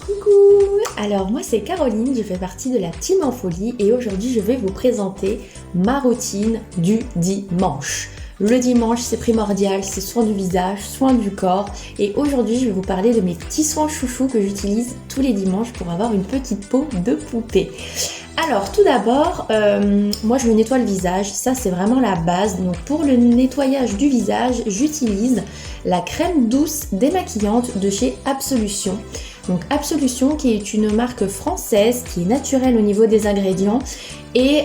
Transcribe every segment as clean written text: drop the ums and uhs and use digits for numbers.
Coucou! Alors moi c'est Caroline, je fais partie de la team en folie et aujourd'hui je vais vous présenter ma routine du dimanche. Le dimanche c'est primordial, c'est soin du visage, soin du corps et aujourd'hui je vais vous parler de mes petits soins chouchous que j'utilise tous les dimanches pour avoir une petite peau de poupée. Alors tout d'abord, moi je me nettoie le visage, ça c'est vraiment la base. Donc pour le nettoyage du visage, j'utilise la crème douce démaquillante de chez Absolution. Donc Absolution qui est une marque française qui est naturelle au niveau des ingrédients et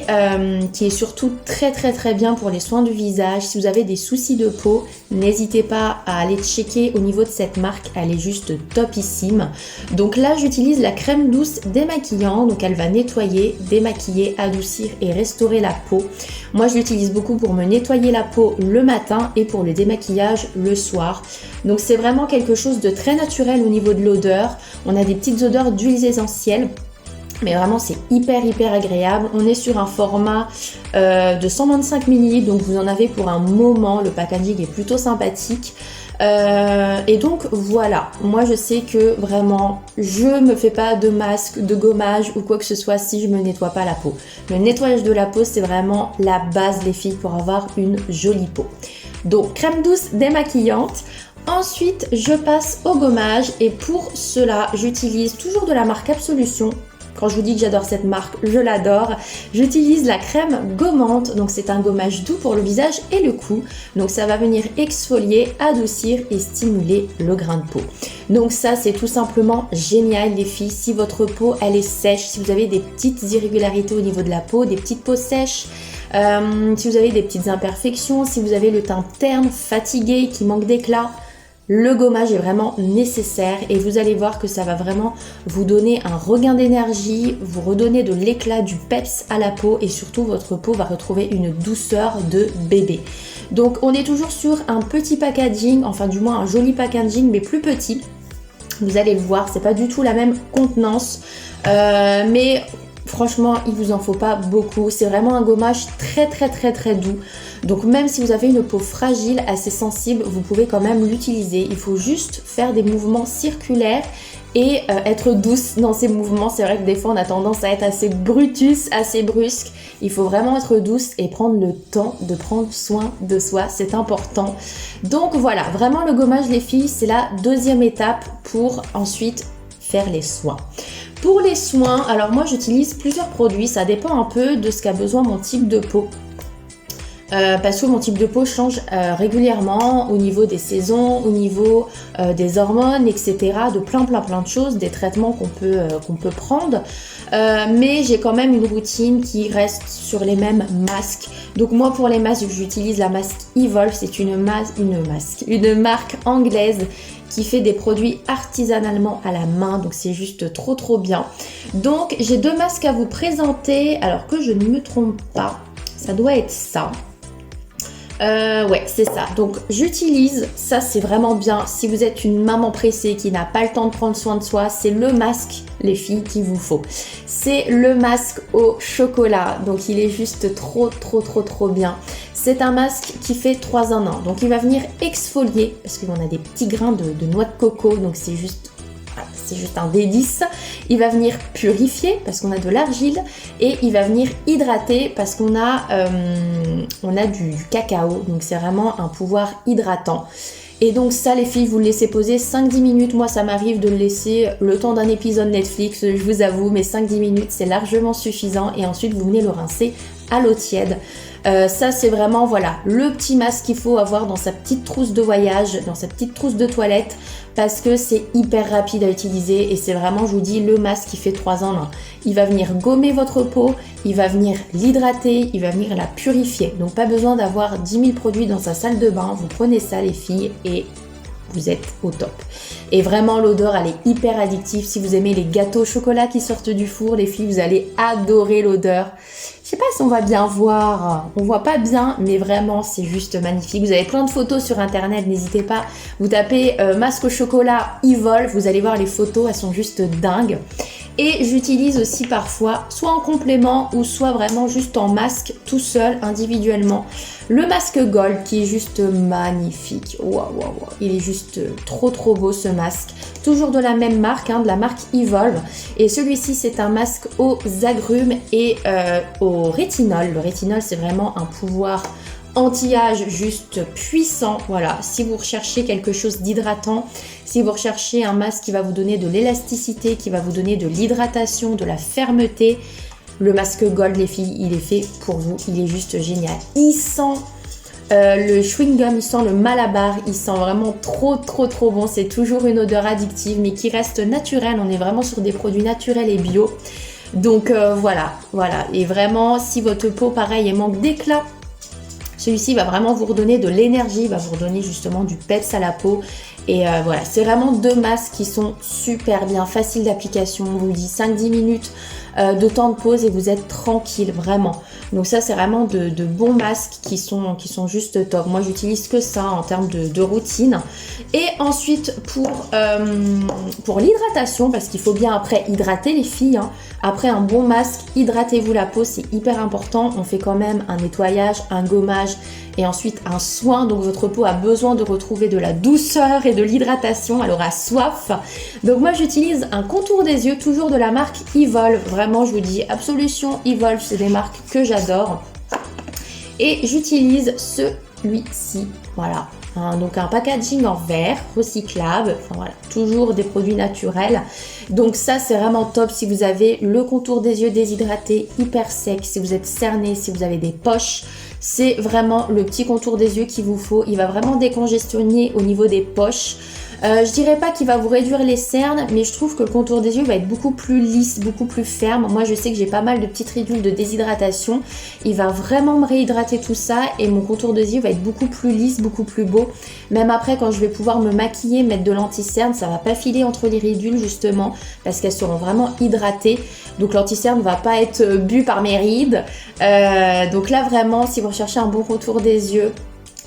qui est surtout très bien pour les soins du visage. Si vous avez des soucis de peau, n'hésitez pas à aller checker au niveau de cette marque, elle est juste topissime. Donc là j'utilise la crème douce démaquillant, donc elle va nettoyer, démaquiller, adoucir et restaurer la peau. Moi je l'utilise beaucoup pour me nettoyer la peau le matin et pour le démaquillage le soir. Donc c'est vraiment quelque chose de très naturel au niveau de l'odeur. On a des petites odeurs d'huiles essentielles. Mais vraiment c'est hyper agréable. On est sur un format de 125 ml, donc vous en avez pour un moment. Le packaging est plutôt sympathique. Et donc voilà, moi je sais que vraiment je me fais pas de masque, de gommage ou quoi que ce soit si je me nettoie pas la peau. Le nettoyage de la peau c'est vraiment la base les filles pour avoir une jolie peau. Donc crème douce démaquillante. Ensuite je passe au gommage et pour cela j'utilise toujours de la marque Absolution. Quand je vous dis que j'adore cette marque, je l'adore. J'utilise la crème gommante, donc c'est un gommage doux pour le visage et le cou. Donc ça va venir exfolier, adoucir et stimuler le grain de peau. Donc ça c'est tout simplement génial les filles. Si votre peau elle est sèche, si vous avez des petites irrégularités au niveau de la peau, des petites peaux sèches, si vous avez des petites imperfections, si vous avez le teint terne, fatigué, qui manque d'éclat, le gommage est vraiment nécessaire et vous allez voir que ça va vraiment vous donner un regain d'énergie, vous redonner de l'éclat, du peps à la peau et surtout votre peau va retrouver une douceur de bébé. Donc on est toujours sur un petit packaging, enfin du moins un joli packaging mais plus petit. Vous allez le voir, c'est pas du tout la même contenance mais franchement il vous en faut pas beaucoup. C'est vraiment un gommage très doux. Donc même si vous avez une peau fragile, assez sensible, vous pouvez quand même l'utiliser. Il faut juste faire des mouvements circulaires et être douce dans ces mouvements. C'est vrai que des fois on a tendance à être assez brutus, assez brusque. Il faut vraiment être douce et prendre le temps de prendre soin de soi, c'est important. Donc voilà, vraiment le gommage les filles, c'est la deuxième étape pour ensuite faire les soins. Pour les soins, alors moi j'utilise plusieurs produits, ça dépend un peu de ce qu'a besoin mon type de peau. Parce que mon type de peau change régulièrement au niveau des saisons, au niveau des hormones, etc. De plein de choses, des traitements qu'on peut prendre. Mais j'ai quand même une routine qui reste sur les mêmes masques. Donc moi pour les masques, j'utilise la masque Evolve, c'est une marque anglaise qui fait des produits artisanalement à la main, donc c'est juste trop bien. Donc j'ai deux masques à vous présenter, alors que je ne me trompe pas, ça doit être ça. Ouais, c'est ça. Donc j'utilise, ça c'est vraiment bien si vous êtes une maman pressée qui n'a pas le temps de prendre soin de soi, c'est le masque les filles qu'il vous faut. C'est le masque au chocolat, donc il est juste trop bien. C'est un masque qui fait 3 en 1, donc il va venir exfolier parce qu'on a des petits grains de noix de coco, donc c'est juste un délice. Il va venir purifier parce qu'on a de l'argile et il va venir hydrater parce qu'on a du cacao, donc c'est vraiment un pouvoir hydratant. Et donc ça les filles, vous le laissez poser 5-10 minutes. Moi ça m'arrive de le laisser le temps d'un épisode Netflix, je vous avoue, mais 5-10 minutes c'est largement suffisant et ensuite vous venez le rincer à l'eau tiède. Ça c'est vraiment voilà le petit masque qu'il faut avoir dans sa petite trousse de voyage, dans sa petite trousse de toilette parce que c'est hyper rapide à utiliser et c'est vraiment, je vous dis, le masque qui fait 3 en 1. Il va venir gommer votre peau, il va venir l'hydrater, il va venir la purifier. Donc pas besoin d'avoir 10 000 produits dans sa salle de bain, vous prenez ça les filles et vous êtes au top. Et vraiment l'odeur elle est hyper addictive. Si vous aimez les gâteaux au chocolat qui sortent du four les filles, vous allez adorer l'odeur. Je sais pas si on va bien voir, on voit pas bien mais vraiment c'est juste magnifique. Vous avez plein de photos sur internet, n'hésitez pas, vous tapez masque au chocolat Evolve, vous allez voir les photos, elles sont juste dingues. Et j'utilise aussi parfois, soit en complément ou soit vraiment juste en masque tout seul, individuellement, le masque Gold qui est juste magnifique. Waouh, waouh, waouh. Il est juste trop trop beau ce masque. Toujours de la même marque, de la marque Evolve. Et celui-ci c'est un masque aux agrumes et au rétinol. Le rétinol c'est vraiment un pouvoir anti-âge juste puissant. Voilà, si vous recherchez quelque chose d'hydratant, si vous recherchez un masque qui va vous donner de l'élasticité, qui va vous donner de l'hydratation, de la fermeté, le masque Gold les filles, il est fait pour vous, il est juste génial. Il sent le chewing-gum, il sent le Malabar, il sent vraiment trop trop trop bon. C'est toujours une odeur addictive mais qui reste naturelle, on est vraiment sur des produits naturels et bio. Donc voilà, et vraiment si votre peau pareil elle manque d'éclat, celui-ci va vraiment vous redonner de l'énergie, va vous redonner justement du peps à la peau. Et voilà, c'est vraiment deux masques qui sont super bien, faciles d'application. On vous dit 5-10 minutes de temps de pause et vous êtes tranquille, vraiment. Donc ça, c'est vraiment de bons masques qui sont juste top. Moi, j'utilise que ça en termes de routine. Et ensuite, pour l'hydratation, parce qu'il faut bien après hydrater les filles. Après un bon masque, hydratez-vous la peau, c'est hyper important. On fait quand même un nettoyage, un gommage et ensuite un soin. Donc votre peau a besoin de retrouver de la douceur et de l'hydratation. Elle aura soif. Donc moi, j'utilise un contour des yeux, toujours de la marque Evolve. Vraiment, je vous dis, Absolution, Evolve, c'est des marques que j'adore. Et j'utilise celui-ci, voilà. Donc un packaging en verre, recyclable, enfin voilà, toujours des produits naturels. Donc ça c'est vraiment top si vous avez le contour des yeux déshydraté, hyper sec, si vous êtes cerné, si vous avez des poches. C'est vraiment le petit contour des yeux qu'il vous faut. Il va vraiment décongestionner au niveau des poches. Je dirais pas qu'il va vous réduire les cernes, mais je trouve que le contour des yeux va être beaucoup plus lisse, beaucoup plus ferme. Moi, je sais que j'ai pas mal de petites ridules de déshydratation. Il va vraiment me réhydrater tout ça et mon contour des yeux va être beaucoup plus lisse, beaucoup plus beau. Même après, quand je vais pouvoir me maquiller, mettre de l'anti-cerne, ça va pas filer entre les ridules justement parce qu'elles seront vraiment hydratées. Donc l'anti-cerne va pas être bu par mes rides. Donc là, vraiment, si vous recherchez un bon contour des yeux,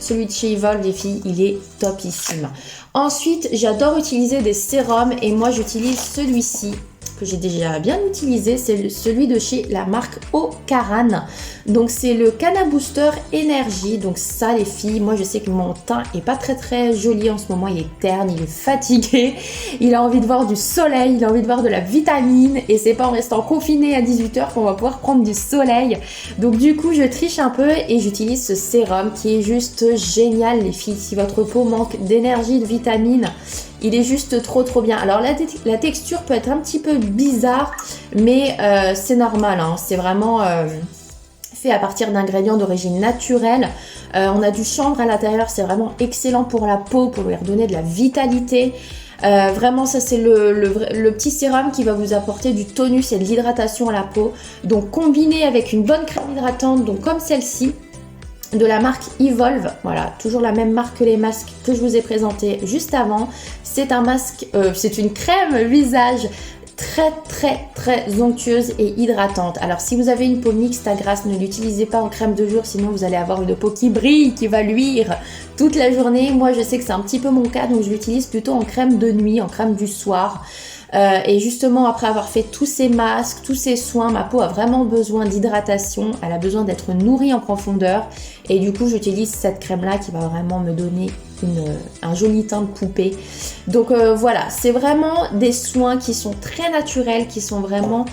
celui de chez Evolve, les filles, il est topissime. Ensuite, j'adore utiliser des sérums et moi, j'utilise celui-ci que j'ai déjà bien utilisé. C'est celui de chez la marque Ocaran. Donc, c'est le Cana Booster Énergie. Donc, ça, les filles, moi, je sais que mon teint est pas très, très joli en ce moment. Il est terne, il est fatigué. Il a envie de voir du soleil, il a envie de voir de la vitamine. Et c'est pas en restant confiné à 18h qu'on va pouvoir prendre du soleil. Donc, du coup, je triche un peu et j'utilise ce sérum qui est juste génial, les filles. Si votre peau manque d'énergie, de vitamine, il est juste trop trop bien. Alors la texture peut être un petit peu bizarre, mais c'est normal. C'est vraiment fait à partir d'ingrédients d'origine naturelle. On a du chanvre à l'intérieur, c'est vraiment excellent pour la peau, pour lui redonner de la vitalité. Vraiment, ça c'est le petit sérum qui va vous apporter du tonus et de l'hydratation à la peau. Donc combiné avec une bonne crème hydratante, donc comme celle-ci, de la marque Evolve, voilà, toujours la même marque que les masques que je vous ai présentés juste avant. C'est un masque, c'est une crème visage très très très onctueuse et hydratante. Alors si vous avez une peau mixte à grasse, ne l'utilisez pas en crème de jour, sinon vous allez avoir une peau qui brille, qui va luire toute la journée. Moi je sais que c'est un petit peu mon cas, donc je l'utilise plutôt en crème de nuit, en crème du soir. Et justement, après avoir fait tous ces masques, tous ces soins, ma peau a vraiment besoin d'hydratation. Elle a besoin d'être nourrie en profondeur. Et du coup, j'utilise cette crème-là qui va vraiment me donner un joli teint de poupée. Donc voilà, c'est vraiment des soins qui sont très naturels, qui sont vraiment...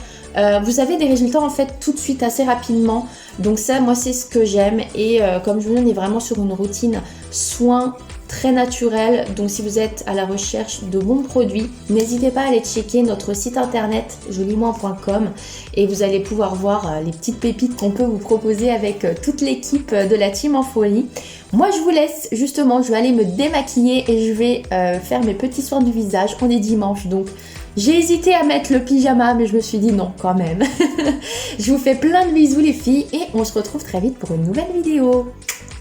vous avez des résultats en fait tout de suite, assez rapidement. Donc ça, moi, c'est ce que j'aime. Et comme je vous dis, on est vraiment sur une routine soins très naturel. Donc si vous êtes à la recherche de bons produits, n'hésitez pas à aller checker notre site internet jolimois.com et vous allez pouvoir voir les petites pépites qu'on peut vous proposer avec toute l'équipe de la team en folie. Moi je vous laisse, justement, je vais aller me démaquiller et je vais faire mes petits soins du visage. On est dimanche, donc j'ai hésité à mettre le pyjama, mais je me suis dit non quand même. Je vous fais plein de bisous les filles et on se retrouve très vite pour une nouvelle vidéo.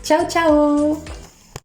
Ciao ciao.